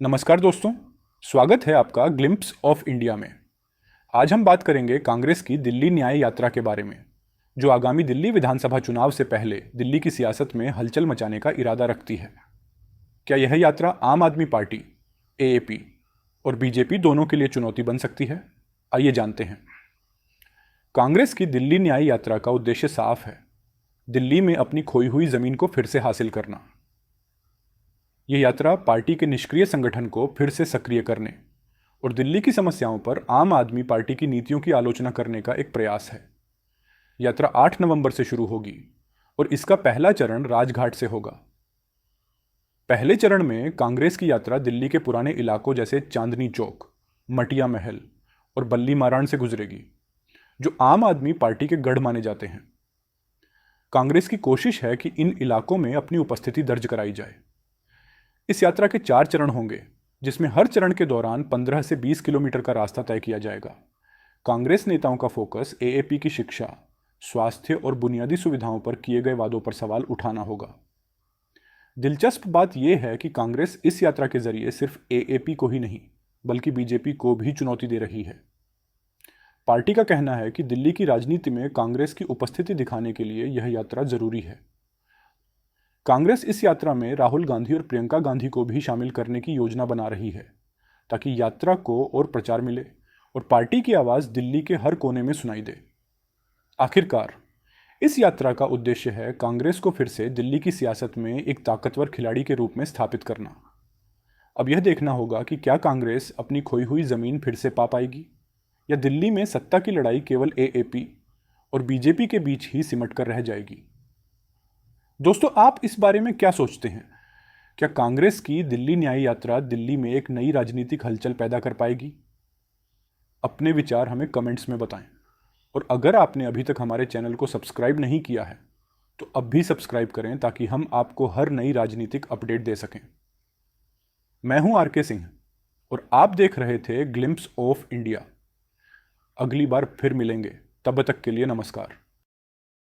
नमस्कार दोस्तों, स्वागत है आपका ग्लिम्प्स ऑफ इंडिया में। आज हम बात करेंगे कांग्रेस की दिल्ली न्याय यात्रा के बारे में, जो आगामी दिल्ली विधानसभा चुनाव से पहले दिल्ली की सियासत में हलचल मचाने का इरादा रखती है। क्या यह यात्रा आम आदमी पार्टी, एएपी और बीजेपी दोनों के लिए चुनौती बन सकती है? आइए जानते हैं। कांग्रेस की दिल्ली न्याय यात्रा का उद्देश्य साफ है, दिल्ली में अपनी खोई हुई जमीन को फिर से हासिल करना। यह यात्रा पार्टी के निष्क्रिय संगठन को फिर से सक्रिय करने और दिल्ली की समस्याओं पर आम आदमी पार्टी की नीतियों की आलोचना करने का एक प्रयास है। यात्रा 8 नवंबर से शुरू होगी और इसका पहला चरण राजघाट से होगा। पहले चरण में कांग्रेस की यात्रा दिल्ली के पुराने इलाकों जैसे चांदनी चौक, मटिया महल और बल्ली माराण से गुजरेगी, जो आम आदमी पार्टी के गढ़ माने जाते हैं। कांग्रेस की कोशिश है कि इन इलाकों में अपनी उपस्थिति दर्ज कराई जाए। इस यात्रा के 4 चरण होंगे, जिसमें हर चरण के दौरान 15 से 20 किलोमीटर का रास्ता तय किया जाएगा। कांग्रेस नेताओं का फोकस एएपी की शिक्षा, स्वास्थ्य और बुनियादी सुविधाओं पर किए गए वादों पर सवाल उठाना होगा। दिलचस्प बात यह है कि कांग्रेस इस यात्रा के जरिए सिर्फ एएपी को ही नहीं, बल्कि बीजेपी को भी चुनौती दे रही है। पार्टी का कहना है कि दिल्ली की राजनीति में कांग्रेस की उपस्थिति दिखाने के लिए यह यात्रा जरूरी है। कांग्रेस इस यात्रा में राहुल गांधी और प्रियंका गांधी को भी शामिल करने की योजना बना रही है, ताकि यात्रा को और प्रचार मिले और पार्टी की आवाज दिल्ली के हर कोने में सुनाई दे। आखिरकार इस यात्रा का उद्देश्य है कांग्रेस को फिर से दिल्ली की सियासत में एक ताकतवर खिलाड़ी के रूप में स्थापित करना। अब यह देखना होगा कि क्या कांग्रेस अपनी खोई हुई जमीन फिर से पा पाएगी, या दिल्ली में सत्ता की लड़ाई केवल एएपी और बीजेपी के बीच ही सिमट कर रह जाएगी। दोस्तों, आप इस बारे में क्या सोचते हैं? क्या कांग्रेस की दिल्ली न्याय यात्रा दिल्ली में एक नई राजनीतिक हलचल पैदा कर पाएगी? अपने विचार हमें कमेंट्स में बताएं। और अगर आपने अभी तक हमारे चैनल को सब्सक्राइब नहीं किया है, तो अब भी सब्सक्राइब करें, ताकि हम आपको हर नई राजनीतिक अपडेट दे सकें। मैं हूं आर के सिंह और आप देख रहे थे ग्लिम्प्स ऑफ इंडिया। अगली बार फिर मिलेंगे, तब तक के लिए नमस्कार।